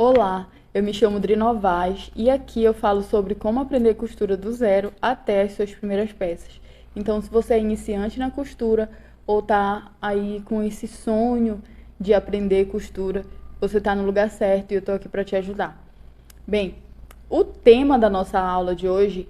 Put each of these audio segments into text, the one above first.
Olá, eu me chamo Dri Novaes e aqui eu falo sobre como aprender costura do zero até as suas primeiras peças. Então, se você é iniciante na costura ou tá aí com esse sonho de aprender costura, você tá no lugar certo e eu tô aqui para te ajudar. Bem, o tema da nossa aula de hoje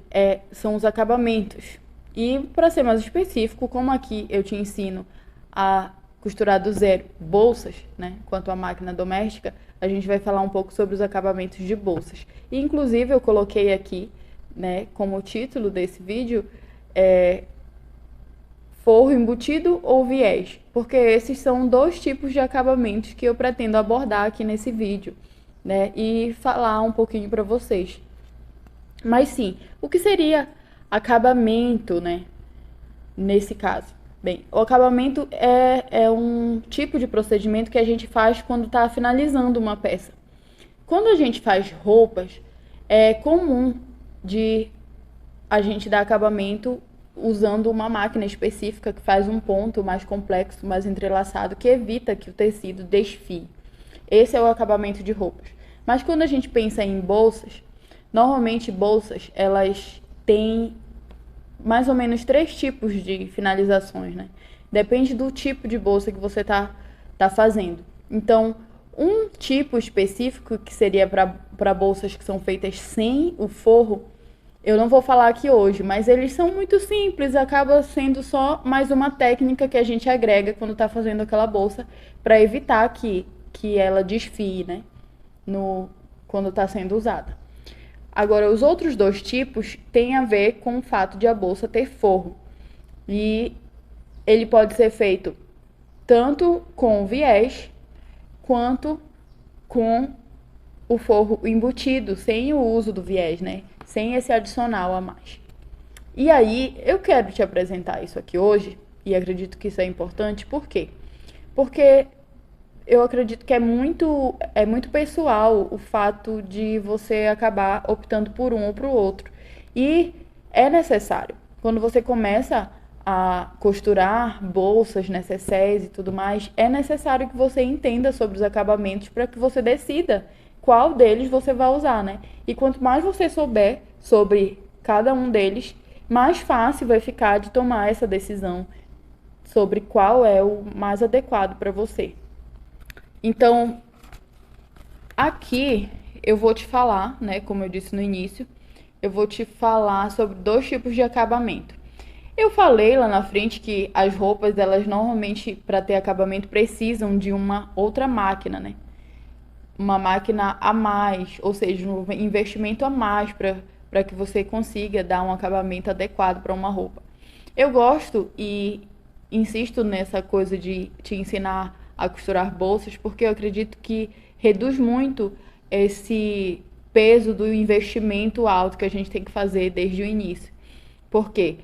são os acabamentos. E para ser mais específico, como aqui eu te ensino a costurar do zero bolsas, né, quanto à máquina doméstica, a gente vai falar um pouco sobre os acabamentos de bolsas. E, inclusive, eu coloquei aqui, né, como título desse vídeo, forro embutido ou viés, porque esses são dois tipos de acabamentos que eu pretendo abordar aqui nesse vídeo, né, e falar um pouquinho para vocês. Mas sim, o que seria acabamento, né, nesse caso? Bem, o acabamento é um tipo de procedimento que a gente faz quando está finalizando uma peça. Quando a gente faz roupas, é comum de a gente dar acabamento usando uma máquina específica que faz um ponto mais complexo, mais entrelaçado, que evita que o tecido desfie. Esse é o acabamento de roupas. Mas quando a gente pensa em bolsas, normalmente bolsas, elas têm mais ou menos 3 tipos de finalizações, né? Depende do tipo de bolsa que você tá fazendo. Então, um tipo específico que seria para bolsas que são feitas sem o forro, eu não vou falar aqui hoje, mas eles são muito simples, acaba sendo só mais uma técnica que a gente agrega quando está fazendo aquela bolsa para evitar que ela desfie, né? Quando está sendo usada. Agora, os outros dois tipos têm a ver com o fato de a bolsa ter forro. E ele pode ser feito tanto com viés quanto com o forro embutido, sem o uso do viés, né? Sem esse adicional a mais. E aí, eu quero te apresentar isso aqui hoje, e acredito que isso é importante, por quê? Porque eu acredito que é muito pessoal o fato de você acabar optando por um ou por outro. E é necessário. Quando você começa a costurar bolsas, necessárias e tudo mais, é necessário que você entenda sobre os acabamentos para que você decida qual deles você vai usar, né? E quanto mais você souber sobre cada um deles, mais fácil vai ficar de tomar essa decisão sobre qual é o mais adequado para você. Então, aqui eu vou te falar, né, como eu disse no início, eu vou te falar sobre dois tipos de acabamento. Eu falei lá na frente que as roupas, elas normalmente, para ter acabamento, precisam de uma outra máquina, né? Uma máquina a mais, ou seja, um investimento a mais para que você consiga dar um acabamento adequado para uma roupa. Eu gosto e insisto nessa coisa de te ensinar a costurar bolsas, porque eu acredito que reduz muito esse peso do investimento alto que a gente tem que fazer desde o início. Por quê?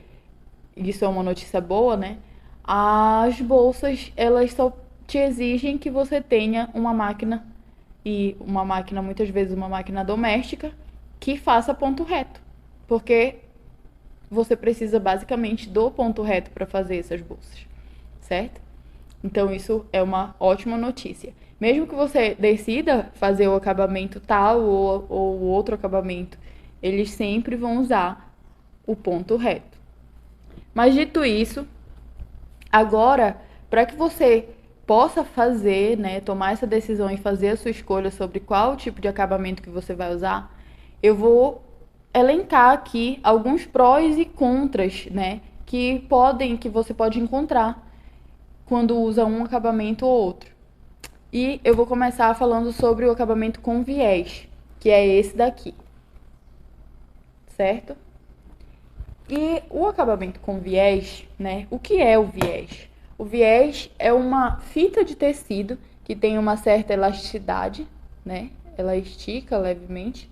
Isso é uma notícia boa, né? As bolsas, elas só te exigem que você tenha uma máquina, e uma máquina, muitas vezes uma máquina doméstica, que faça ponto reto. Porque você precisa basicamente do ponto reto para fazer essas bolsas, certo? Então isso é uma ótima notícia. Mesmo que você decida fazer o acabamento tal ou outro acabamento, eles sempre vão usar o ponto reto. Mas dito isso, agora, para que você possa fazer, né, tomar essa decisão e fazer a sua escolha sobre qual tipo de acabamento que você vai usar, eu vou elencar aqui alguns prós e contras, né, que você pode encontrar quando usa um acabamento ou outro. E eu vou começar falando sobre o acabamento com viés, que é esse daqui, certo? E o acabamento com viés, né? O que é o viés? O viés é uma fita de tecido que tem uma certa elasticidade, né? Ela estica levemente.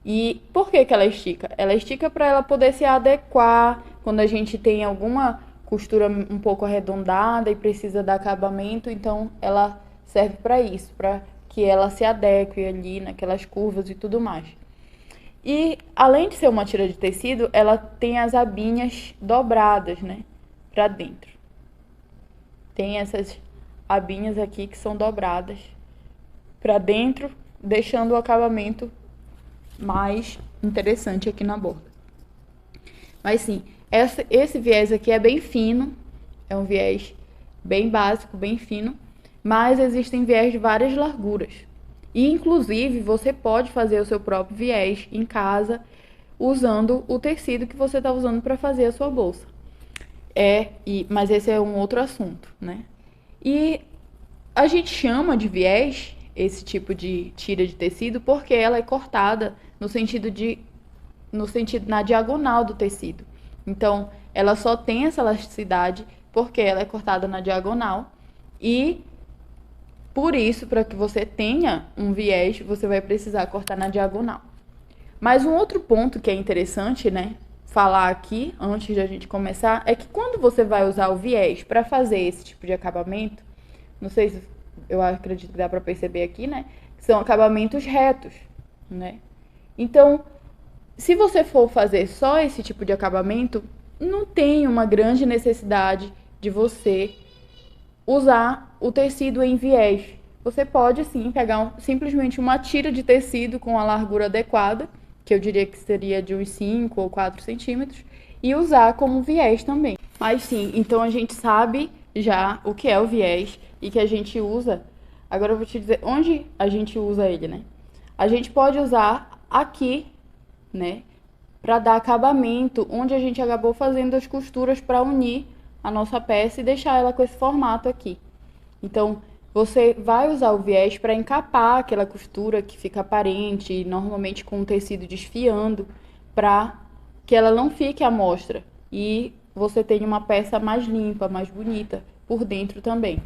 E por que ela estica? Ela estica para ela poder se adequar quando a gente tem alguma costura um pouco arredondada e precisa dar acabamento, então ela serve para isso, para que ela se adeque ali naquelas curvas e tudo mais. E além de ser uma tira de tecido, ela tem as abinhas dobradas, né, para dentro. Tem essas abinhas aqui que são dobradas para dentro deixando o acabamento mais interessante aqui na borda. Mas sim, esse viés aqui é bem fino, é um viés bem básico, bem fino, mas existem viés de várias larguras. E inclusive você pode fazer o seu próprio viés em casa usando o tecido que você está usando para fazer a sua bolsa. Mas esse é um outro assunto, né? E a gente chama de viés esse tipo de tira de tecido porque ela é cortada no sentido na diagonal do tecido. Então, ela só tem essa elasticidade porque ela é cortada na diagonal e por isso, para que você tenha um viés, você vai precisar cortar na diagonal. Mas um outro ponto que é interessante, né, falar aqui antes de a gente começar é que quando você vai usar o viés para fazer esse tipo de acabamento, não sei se eu acredito que dá para perceber aqui, né, que são acabamentos retos, né? Então, se você for fazer só esse tipo de acabamento, não tem uma grande necessidade de você usar o tecido em viés. Você pode sim pegar simplesmente uma tira de tecido com a largura adequada, que eu diria que seria de uns 5 ou 4 centímetros, e usar como viés também. Mas sim, então a gente sabe já o que é o viés e que a gente usa. Agora eu vou te dizer onde a gente usa ele, né? A gente pode usar aqui, né, para dar acabamento, onde a gente acabou fazendo as costuras para unir a nossa peça e deixar ela com esse formato aqui. Então, você vai usar o viés para encapar aquela costura que fica aparente, normalmente com o tecido desfiando, para que ela não fique à mostra e você tenha uma peça mais limpa, mais bonita por dentro também.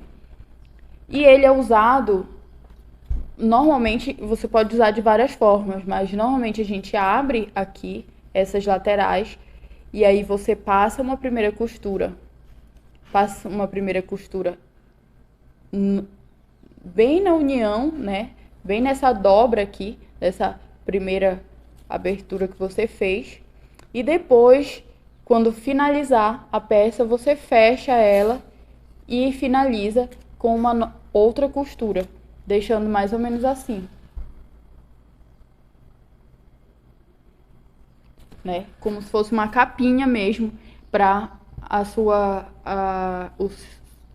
E ele é usado, normalmente você pode usar de várias formas, mas normalmente a gente abre aqui essas laterais e aí você passa uma primeira costura bem na união, né? Bem nessa dobra aqui, dessa primeira abertura que você fez. E depois, quando finalizar a peça, você fecha ela e finaliza com uma outra costura, deixando mais ou menos assim, né? Como se fosse uma capinha mesmo para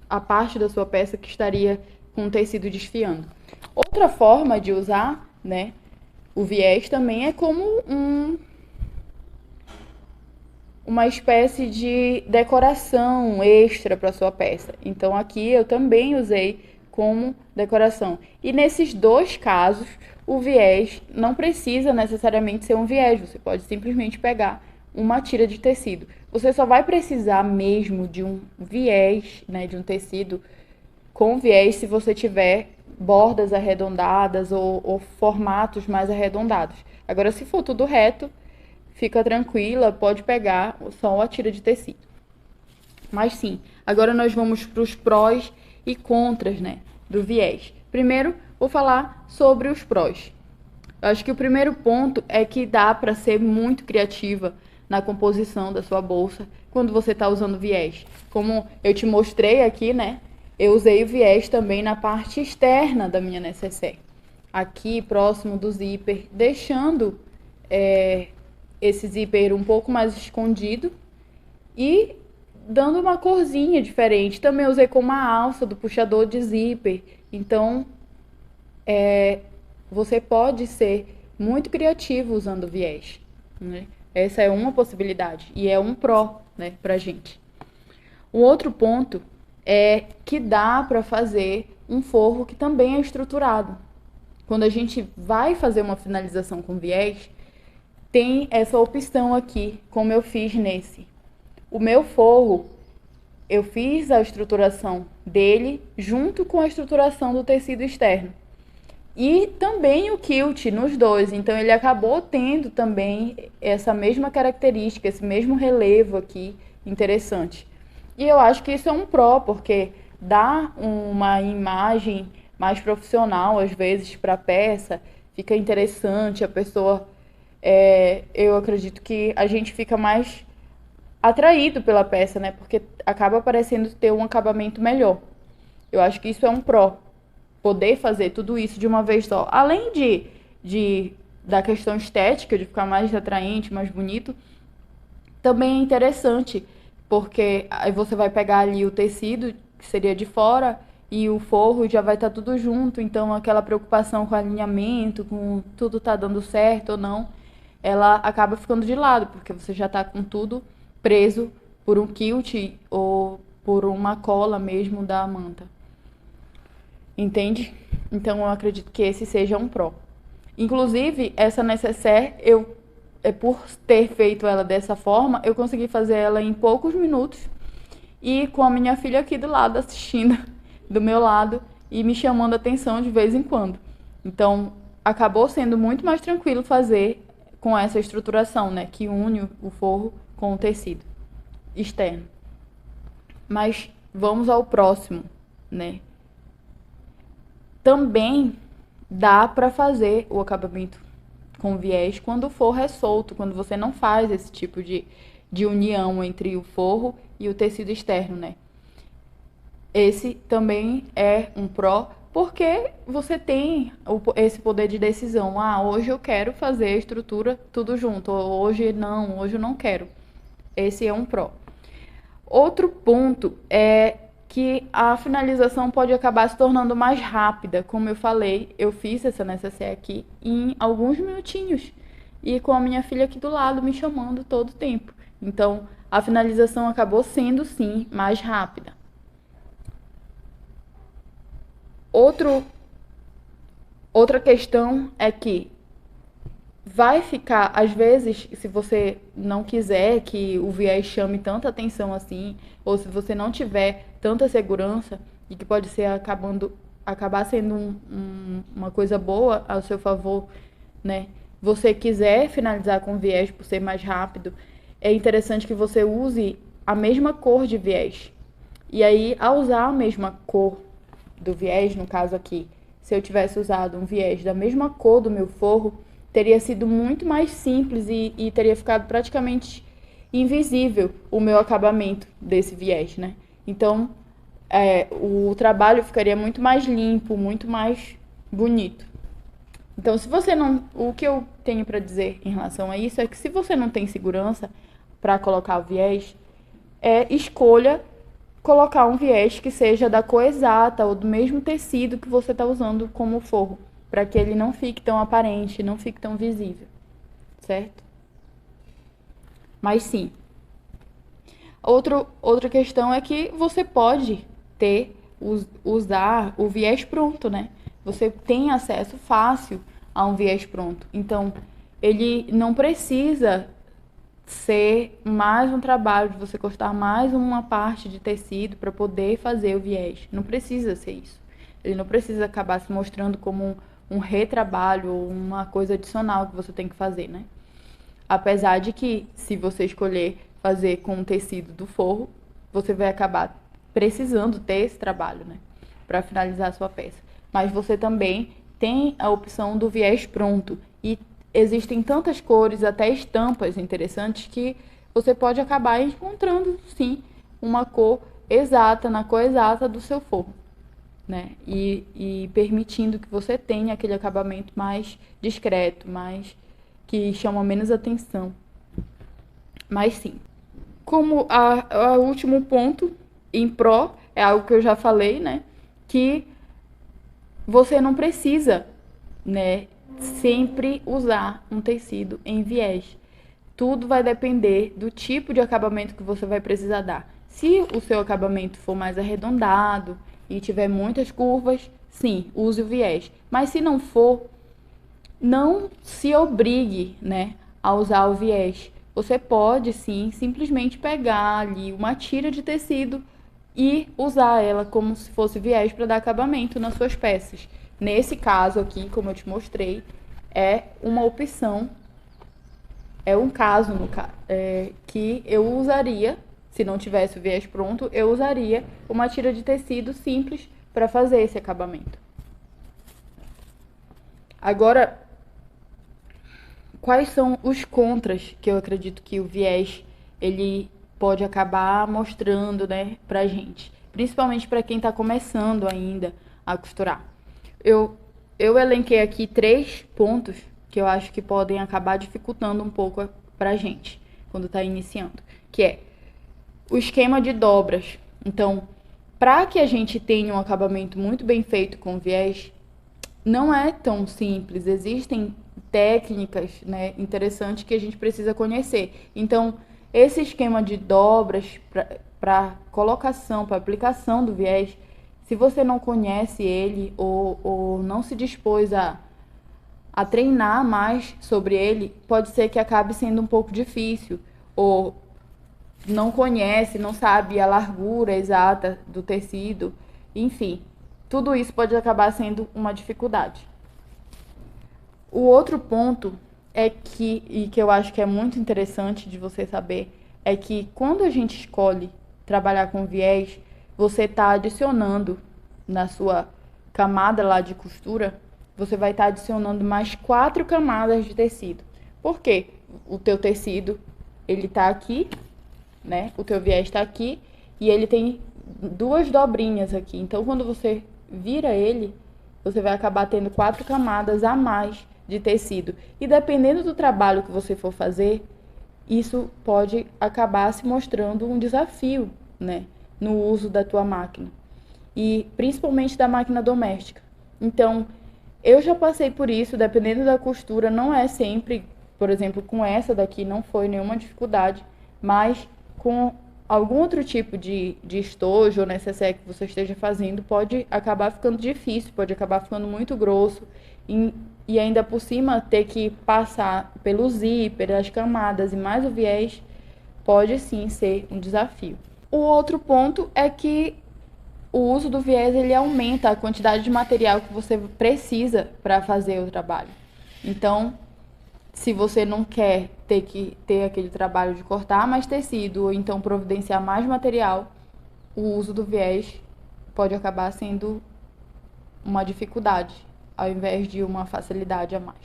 a parte da sua peça que estaria com o tecido desfiando. Outra forma de usar, né, o viés também é como uma espécie de decoração extra para sua peça. Então aqui eu também usei como decoração. E nesses dois casos, o viés não precisa necessariamente ser um viés, você pode simplesmente pegar uma tira de tecido. Você só vai precisar mesmo de um viés, né, de um tecido com viés se você tiver bordas arredondadas ou formatos mais arredondados. Agora, se for tudo reto, fica tranquila, pode pegar só a tira de tecido. Mas sim, agora nós vamos para os prós e contras, né, do viés. Primeiro, vou falar sobre os prós. Eu acho que o primeiro ponto é que dá para ser muito criativa na composição da sua bolsa quando você está usando viés. Como eu te mostrei aqui, né, eu usei o viés também na parte externa da minha necessaire. Aqui, próximo do zíper, deixando esse zíper um pouco mais escondido e dando uma corzinha diferente. Também usei com uma alça do puxador de zíper. Então, você pode ser muito criativo usando viés, né? Essa é uma possibilidade e é um pró, né, pra gente. O outro ponto é que dá para fazer um forro que também é estruturado. Quando a gente vai fazer uma finalização com viés, tem essa opção aqui, como eu fiz nesse. O meu forro, eu fiz a estruturação dele junto com a estruturação do tecido externo. E também o quilt nos dois, então ele acabou tendo também essa mesma característica, esse mesmo relevo aqui interessante. E eu acho que isso é um pró, porque dá uma imagem mais profissional, às vezes, para a peça, fica interessante, a pessoa... eu acredito que a gente fica mais atraído pela peça, né? Porque acaba parecendo ter um acabamento melhor. Eu acho que isso é um pró. poder fazer tudo isso de uma vez só, além da questão estética, de ficar mais atraente, mais bonito, também é interessante, porque aí você vai pegar ali o tecido, que seria de fora, e o forro já vai estar tudo junto, então aquela preocupação com alinhamento, com tudo tá dando certo ou não, ela acaba ficando de lado, porque você já tá com tudo preso por um quilt ou por uma cola mesmo da manta. Entende? Então eu acredito que esse seja um pró. Inclusive, essa necessaire, por ter feito ela dessa forma, eu consegui fazer ela em poucos minutos e com a minha filha aqui do lado assistindo, do meu lado e me chamando a atenção de vez em quando. Então, acabou sendo muito mais tranquilo fazer com essa estruturação, né, que une o forro com o tecido externo. Mas vamos ao próximo, né? Também dá para fazer o acabamento com viés quando o forro é solto, quando você não faz esse tipo de união entre o forro e o tecido externo, né? Esse também é um pró, porque você tem esse poder de decisão. Ah, hoje eu quero fazer a estrutura tudo junto, ou hoje eu não quero. Esse é um pró. Outro ponto é que a finalização pode acabar se tornando mais rápida. Como eu falei, eu fiz essa necessaire aqui em alguns minutinhos e com a minha filha aqui do lado me chamando todo o tempo. Então, a finalização acabou sendo, sim, mais rápida. Outra questão é que vai ficar, às vezes, se você não quiser que o viés chame tanta atenção assim, ou se você não tiver tanta segurança, e que pode ser acabar sendo uma coisa boa ao seu favor, né? Você quiser finalizar com viés por ser mais rápido, é interessante que você use a mesma cor de viés. E aí, ao usar a mesma cor do viés, no caso aqui, se eu tivesse usado um viés da mesma cor do meu forro, teria sido muito mais simples e teria ficado praticamente invisível o meu acabamento desse viés, né? Então, o trabalho ficaria muito mais limpo, muito mais bonito. Então, se você não... O que eu tenho para dizer em relação a isso é que se você não tem segurança para colocar o viés, escolha colocar um viés que seja da cor exata ou do mesmo tecido que você está usando como forro, para que ele não fique tão aparente, não fique tão visível, certo? Mas sim. Outra questão é que você pode usar o viés pronto, né? Você tem acesso fácil a um viés pronto. Então, ele não precisa ser mais um trabalho de você cortar mais uma parte de tecido para poder fazer o viés. Não precisa ser isso. Ele não precisa acabar se mostrando como um retrabalho ou uma coisa adicional que você tem que fazer, né? Apesar de que, se você escolher fazer com o tecido do forro, você vai acabar precisando ter esse trabalho, né? Para finalizar a sua peça. Mas você também tem a opção do viés pronto. E existem tantas cores, até estampas interessantes, que você pode acabar encontrando, sim, uma cor exata, na cor exata do seu forro, né? E permitindo que você tenha aquele acabamento mais discreto, mais que chama menos atenção. Mas sim, como o último ponto em pró é algo que eu já falei, né? Que você não precisa, né, sempre usar um tecido em viés. Tudo vai depender do tipo de acabamento que você vai precisar dar. Se o seu acabamento for mais arredondado e tiver muitas curvas, sim, use o viés. Mas se não for, não se obrigue, né, a usar o viés. Você pode, sim, simplesmente pegar ali uma tira de tecido e usar ela como se fosse viés para dar acabamento nas suas peças. Nesse caso aqui, como eu te mostrei, é uma opção, é um caso que eu usaria, se não tivesse o viés pronto, eu usaria uma tira de tecido simples para fazer esse acabamento. Agora, quais são os contras que eu acredito que o viés ele pode acabar mostrando, né, pra gente, principalmente para quem está começando ainda a costurar? Eu, eu elenquei aqui 3 pontos que eu acho que podem acabar dificultando um pouco pra gente quando tá iniciando, que é o esquema de dobras. Então, para que a gente tenha um acabamento muito bem feito com viés, não é tão simples. Existem técnicas, né, interessantes que a gente precisa conhecer. Então, esse esquema de dobras para colocação, para aplicação do viés, se você não conhece ele ou não se dispôs a treinar mais sobre ele, pode ser que acabe sendo um pouco difícil, ou não conhece, não sabe a largura exata do tecido, enfim, tudo isso pode acabar sendo uma dificuldade. O outro ponto é que, e que eu acho que é muito interessante de você saber, é que quando a gente escolhe trabalhar com viés, você está adicionando na sua camada lá de costura, você vai estar adicionando mais 4 camadas de tecido. Por quê? O teu tecido, ele está aqui, né? O teu viés está aqui e ele tem 2 dobrinhas aqui. Então, quando você vira ele, você vai acabar tendo 4 camadas a mais de tecido. E dependendo do trabalho que você for fazer, isso pode acabar se mostrando um desafio, né, no uso da tua máquina. E principalmente da máquina doméstica. Então, eu já passei por isso, dependendo da costura, não é sempre, por exemplo, com essa daqui não foi nenhuma dificuldade, mas com algum outro tipo de estojo ou necessaire que você esteja fazendo, pode acabar ficando difícil, pode acabar ficando muito grosso e ainda por cima ter que passar pelo zíper, as camadas e mais o viés, pode sim ser um desafio. O outro ponto é que o uso do viés ele aumenta a quantidade de material que você precisa para fazer o trabalho. Então, se você não quer ter que ter aquele trabalho de cortar mais tecido ou então providenciar mais material, o uso do viés pode acabar sendo uma dificuldade, ao invés de uma facilidade a mais.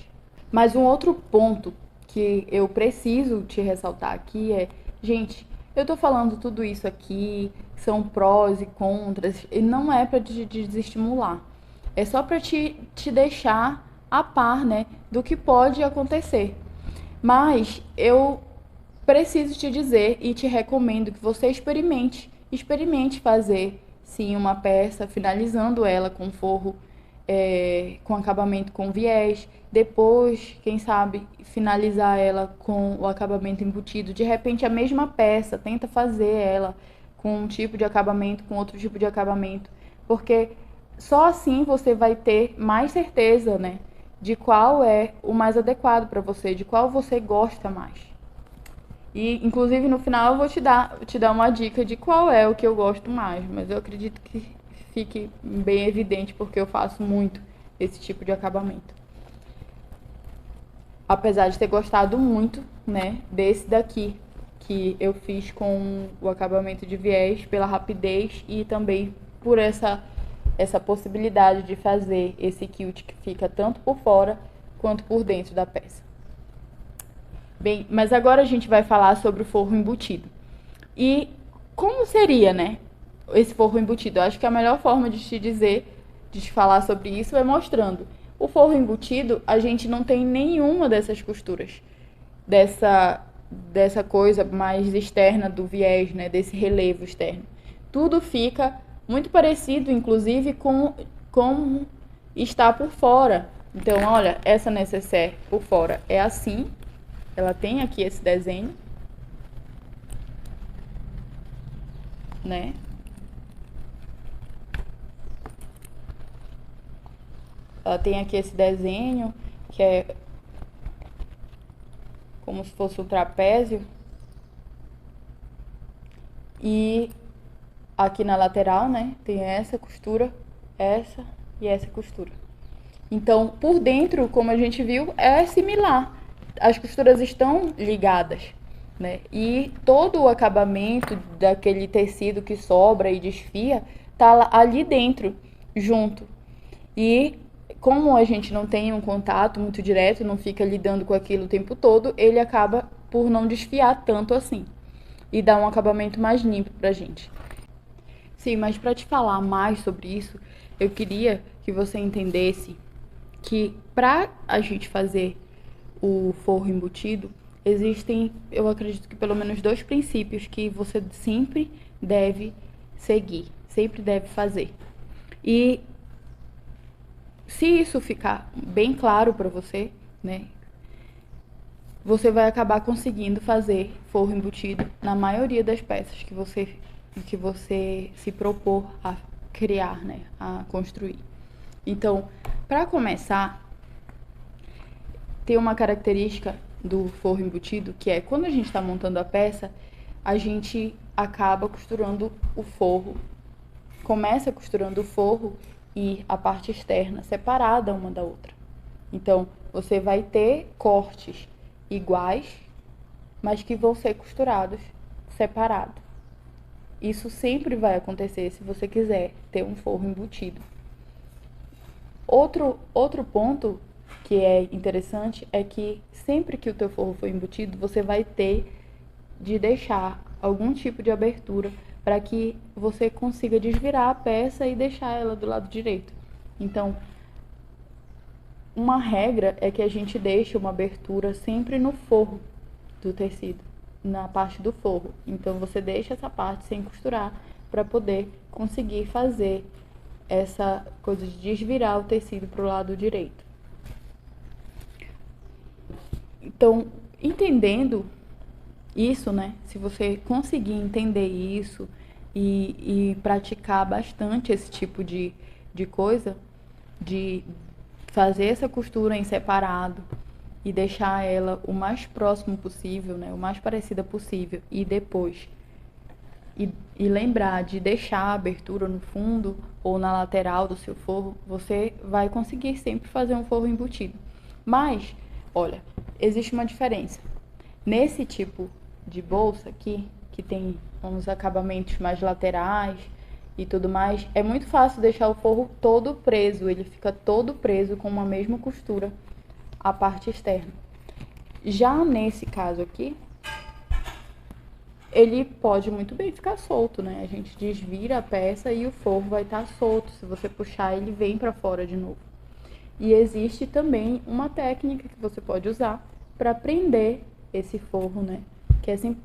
Mas um outro ponto que eu preciso te ressaltar aqui é, gente, eu tô falando tudo isso aqui, são prós e contras, e não é para te desestimular. É só para te deixar a par, né, do que pode acontecer. Mas eu preciso te dizer e te recomendo que você experimente fazer sim uma peça, finalizando ela com forro, com acabamento com viés, depois, quem sabe, finalizar ela com o acabamento embutido. De repente, a mesma peça, tenta fazer ela com um tipo de acabamento, com outro tipo de acabamento, porque só assim você vai ter mais certeza, né, de qual é o mais adequado para você, de qual você gosta mais. E, inclusive, no final eu vou te dar uma dica de qual é o que eu gosto mais, mas eu acredito que fique bem evidente porque eu faço muito esse tipo de acabamento. Apesar de ter gostado muito, né, desse daqui, que eu fiz com o acabamento de viés, pela rapidez e também por essa possibilidade de fazer esse quilt que fica tanto por fora quanto por dentro da peça. Bem, mas agora a gente vai falar sobre o forro embutido. E como seria, né, esse forro embutido? Eu acho que a melhor forma de te dizer, de te falar sobre isso é mostrando. O forro embutido, a gente não tem nenhuma dessas costuras, dessa coisa mais externa do viés, né, desse relevo externo. Tudo fica muito parecido, inclusive, com está por fora. Então, olha, essa nécessaire por fora é assim. Ela tem aqui esse desenho, né? Ela tem aqui esse desenho, que é como se fosse um trapézio. E aqui na lateral, né, tem essa costura, essa e essa costura. Então, por dentro, como a gente viu, é similar. As costuras estão ligadas, né? E todo o acabamento daquele tecido que sobra e desfia tá ali dentro, junto. E como a gente não tem um contato muito direto, não fica lidando com aquilo o tempo todo, ele acaba por não desfiar tanto assim. E dá um acabamento mais limpo pra gente. Sim, mas para te falar mais sobre isso, eu queria que você entendesse que para a gente fazer o forro embutido, existem, eu acredito que pelo menos 2 princípios que você sempre deve seguir, sempre deve fazer. E se isso ficar bem claro para você, né, você vai acabar conseguindo fazer forro embutido na maioria das peças que você se propor a criar, né, a construir. Então, para começar, tem uma característica do forro embutido que é quando a gente está montando a peça, a gente acaba costurando o forro, começa costurando o forro e a parte externa separada uma da outra. Então, você vai ter cortes iguais, mas que vão ser costurados separados. Isso sempre vai acontecer se você quiser ter um forro embutido. Outro ponto que é interessante é que sempre que o teu forro for embutido, você vai ter de deixar algum tipo de abertura para que você consiga desvirar a peça e deixar ela do lado direito. Então, uma regra é que a gente deixe uma abertura sempre no forro do tecido, na parte do forro. Então, você deixa essa parte sem costurar para poder conseguir fazer essa coisa de desvirar o tecido para o lado direito. Então, entendendo isso, né? Se você conseguir entender isso e praticar bastante esse tipo de coisa, de fazer essa costura em separado e deixar ela o mais próximo possível, né? O mais parecida possível e depois e lembrar de deixar a abertura no fundo ou na lateral do seu forro, você vai conseguir sempre fazer um forro embutido. Mas, olha, existe uma diferença. Nesse tipo de bolsa aqui, que tem uns acabamentos mais laterais e tudo mais, é muito fácil deixar o forro todo preso, ele fica todo preso com uma mesma costura, a parte externa. Já nesse caso aqui, ele pode muito bem ficar solto, né? A gente desvira a peça e o forro vai estar solto. Se você puxar, ele vem para fora de novo. E existe também uma técnica que você pode usar para prender esse forro, né? Que é assim,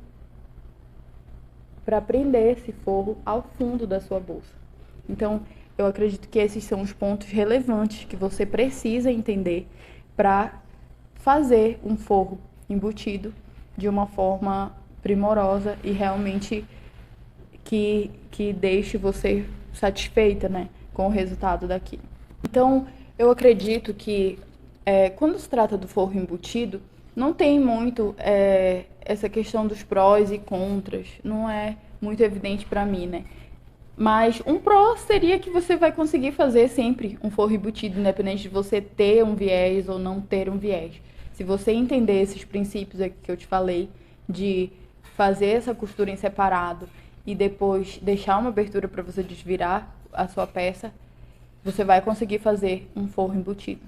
para prender esse forro ao fundo da sua bolsa. Então, eu acredito que esses são os pontos relevantes que você precisa entender para fazer um forro embutido de uma forma primorosa e realmente que deixe você satisfeita, né, com o resultado daquilo. Então, eu acredito que quando se trata do forro embutido, não tem muito essa questão dos prós e contras, não é muito evidente para mim, né? Mas um pró seria que você vai conseguir fazer sempre um forro embutido, independente de você ter um viés ou não ter um viés. Se você entender esses princípios aqui que eu te falei, de fazer essa costura em separado e depois deixar uma abertura para você desvirar a sua peça, você vai conseguir fazer um forro embutido.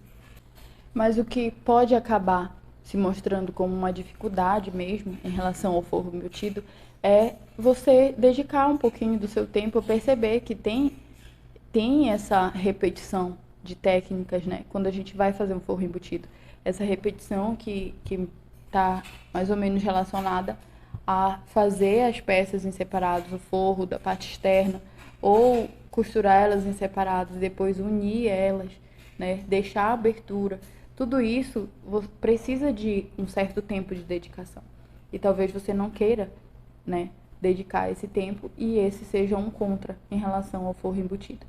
Mas o que pode acabar se mostrando como uma dificuldade mesmo em relação ao forro embutido é você dedicar um pouquinho do seu tempo a perceber que tem essa repetição de técnicas, né? Quando a gente vai fazer um forro embutido. Essa repetição que está mais ou menos relacionada a fazer as peças em separados, o forro da parte externa, ou costurar elas em separados e depois unir elas, né? Deixar a abertura. Tudo isso precisa de um certo tempo de dedicação. E talvez você não queira, né, dedicar esse tempo e esse seja um contra em relação ao forro embutido.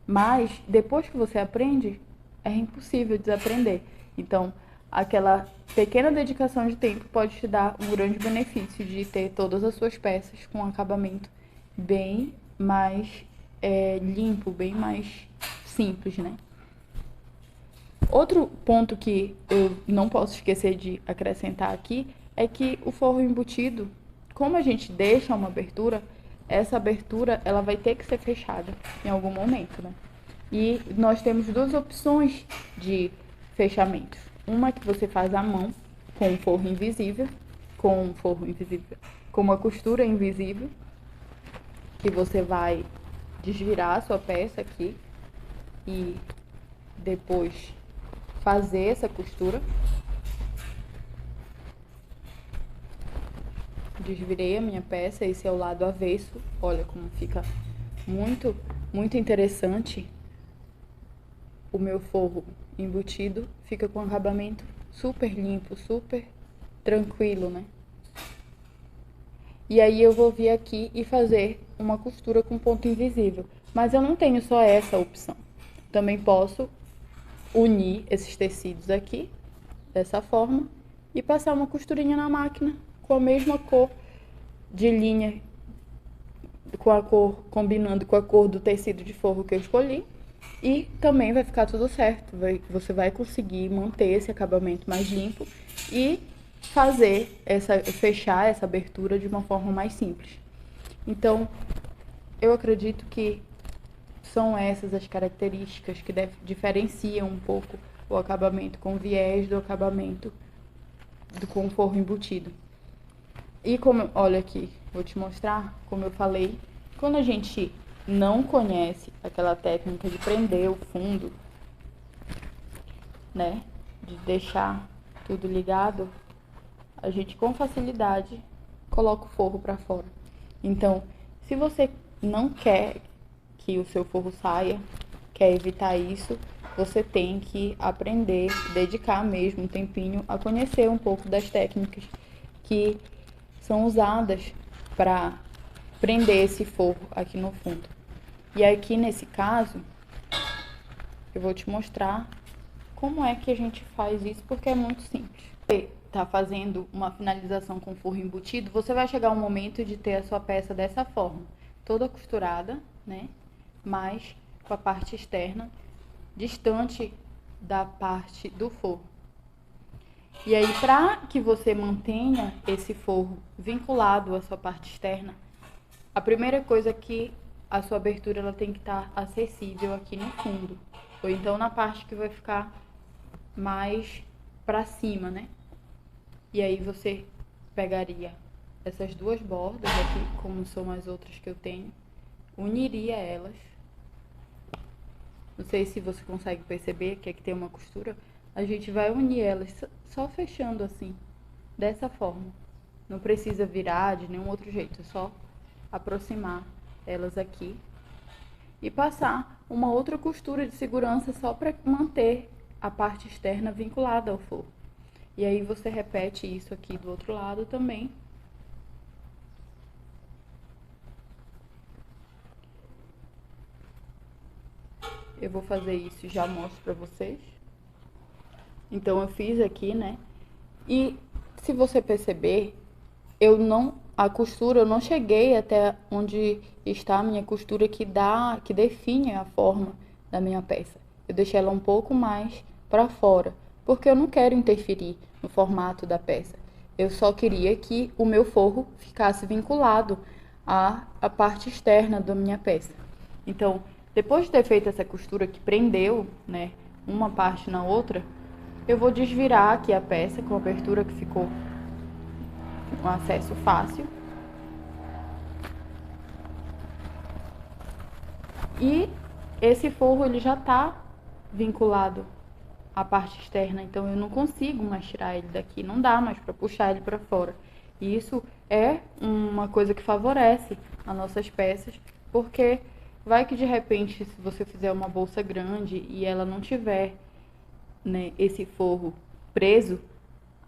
Mas depois que você aprende, é impossível desaprender. Então, aquela pequena dedicação de tempo pode te dar um grande benefício de ter todas as suas peças com um acabamento bem mais limpo, bem mais simples, né? Outro ponto que eu não posso esquecer de acrescentar aqui é que o forro embutido, como a gente deixa uma abertura, essa abertura ela vai ter que ser fechada em algum momento, né? E nós temos 2 opções de fechamentos. Uma que você faz à mão, com um forro invisível, com uma costura invisível, que você vai desvirar a sua peça aqui e depois fazer essa costura. Desvirei a minha peça, esse é o lado avesso. Olha como fica muito interessante. O meu forro embutido fica com acabamento super limpo, super tranquilo, né? E aí eu vou vir aqui e fazer uma costura com ponto invisível. Mas eu não tenho só essa opção. Também posso unir esses tecidos aqui, dessa forma, e passar uma costurinha na máquina com a mesma cor de linha, com a cor, combinando com a cor do tecido de forro que eu escolhi. E também vai ficar tudo certo, você vai conseguir manter esse acabamento mais limpo e fechar essa abertura de uma forma mais simples. Então, eu acredito que são essas as características que diferenciam um pouco o acabamento com viés do acabamento com forro embutido. E como, olha aqui, vou te mostrar, como eu falei, quando a gente não conhece aquela técnica de prender o fundo, né, de deixar tudo ligado, a gente com facilidade coloca o forro para fora. Então, se você não quer que o seu forro saia, quer evitar isso, você tem que aprender, dedicar mesmo um tempinho a conhecer um pouco das técnicas que são usadas para prender esse forro aqui no fundo. E aqui nesse caso, eu vou te mostrar como é que a gente faz isso, porque é muito simples. Você tá fazendo uma finalização com forro embutido, você vai chegar um momento de ter a sua peça dessa forma, toda costurada, né? Mas com a parte externa distante da parte do forro. E aí, para que você mantenha esse forro vinculado à sua parte externa, a primeira coisa é que a sua abertura ela tem que estar acessível aqui no fundo, ou então na parte que vai ficar mais para cima, né? E aí você pegaria essas duas bordas aqui, como são as outras que eu tenho, uniria elas. Não sei se você consegue perceber que aqui tem uma costura. A gente vai unir elas só fechando assim, dessa forma. Não precisa virar de nenhum outro jeito, é só aproximar elas aqui e passar uma outra costura de segurança só para manter a parte externa vinculada ao forro. E aí você repete isso aqui do outro lado também. Eu vou fazer isso e já mostro pra vocês. Então, eu fiz aqui, né? E se você perceber, a costura, eu não cheguei até onde está a minha costura que define a forma da minha peça. Eu deixei ela um pouco mais pra fora, porque eu não quero interferir no formato da peça. Eu só queria que o meu forro ficasse vinculado à parte externa da minha peça. Então, depois de ter feito essa costura que prendeu, né, uma parte na outra, eu vou desvirar aqui a peça com a abertura que ficou um acesso fácil. E esse forro ele já tá vinculado à parte externa, então eu não consigo mais tirar ele daqui, não dá mais para puxar ele para fora. E isso é uma coisa que favorece as nossas peças, porque vai que de repente, se você fizer uma bolsa grande e ela não tiver, né, esse forro preso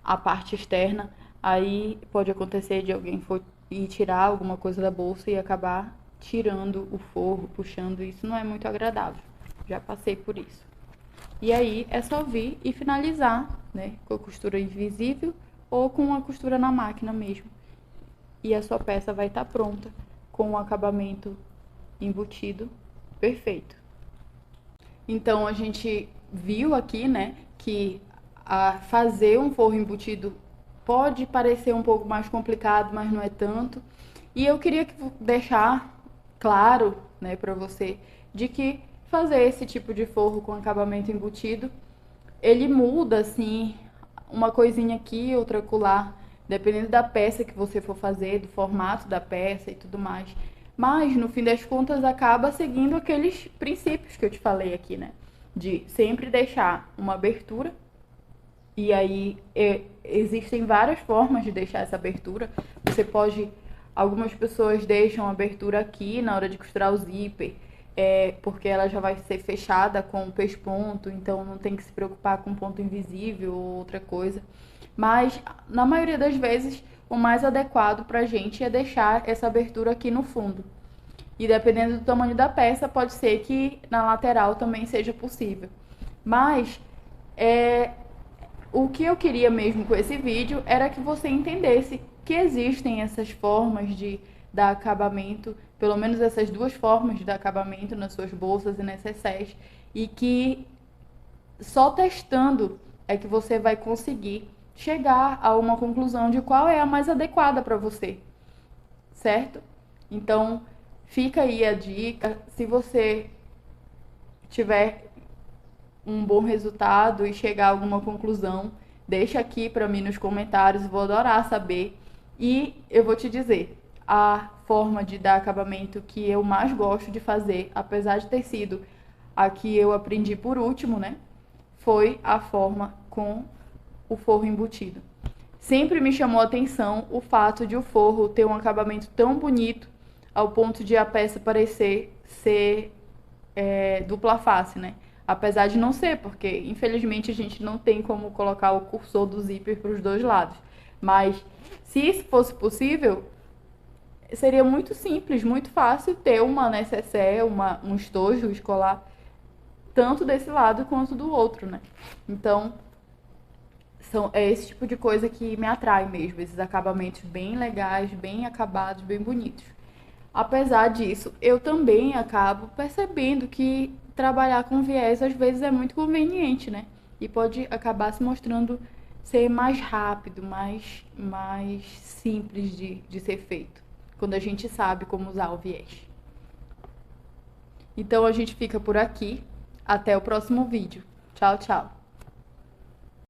à parte externa, aí pode acontecer de alguém for ir tirar alguma coisa da bolsa e acabar tirando o forro, puxando, isso não é muito agradável. Já passei por isso. E aí é só vir e finalizar, né, com a costura invisível ou com a costura na máquina mesmo. E a sua peça vai estar pronta com o acabamento embutido perfeito. Então a gente viu aqui, né, que fazer um forro embutido pode parecer um pouco mais complicado, mas não é tanto. E eu queria deixar claro, né, para você, de que fazer esse tipo de forro com acabamento embutido, ele muda, assim, uma coisinha aqui, outra acolá, dependendo da peça que você for fazer, do formato da peça e tudo mais. Mas, no fim das contas, acaba seguindo aqueles princípios que eu te falei aqui, né? De sempre deixar uma abertura. E aí, existem várias formas de deixar essa abertura. Você pode... Algumas pessoas deixam a abertura aqui na hora de costurar o zíper, porque ela já vai ser fechada com o pesponto, então não tem que se preocupar com ponto invisível ou outra coisa. Mas, na maioria das vezes, o mais adequado pra gente é deixar essa abertura aqui no fundo. E dependendo do tamanho da peça, pode ser que na lateral também seja possível. Mas, o que eu queria mesmo com esse vídeo era que você entendesse que existem essas formas de dar acabamento, pelo menos essas duas formas de dar acabamento nas suas bolsas e necessaires, e que só testando é que você vai conseguir chegar a uma conclusão de qual é a mais adequada para você, certo? Então, fica aí a dica. Se você tiver um bom resultado e chegar a alguma conclusão, deixa aqui para mim nos comentários, vou adorar saber. E eu vou te dizer, a forma de dar acabamento que eu mais gosto de fazer, apesar de ter sido a que eu aprendi por último, né, foi a forma com o forro embutido. Sempre me chamou a atenção o fato de o forro ter um acabamento tão bonito ao ponto de a peça parecer ser dupla face, né? Apesar de não ser, porque infelizmente a gente não tem como colocar o cursor do zíper para os dois lados. Mas se isso fosse possível, seria muito simples, muito fácil ter uma necessaire, um estojo escolar, tanto desse lado quanto do outro, né? Então, é esse tipo de coisa que me atrai mesmo, esses acabamentos bem legais, bem acabados, bem bonitos. Apesar disso, eu também acabo percebendo que trabalhar com viés às vezes é muito conveniente, né? E pode acabar se mostrando ser mais rápido, mais simples de ser feito, quando a gente sabe como usar o viés. Então a gente fica por aqui. Até o próximo vídeo. Tchau, tchau.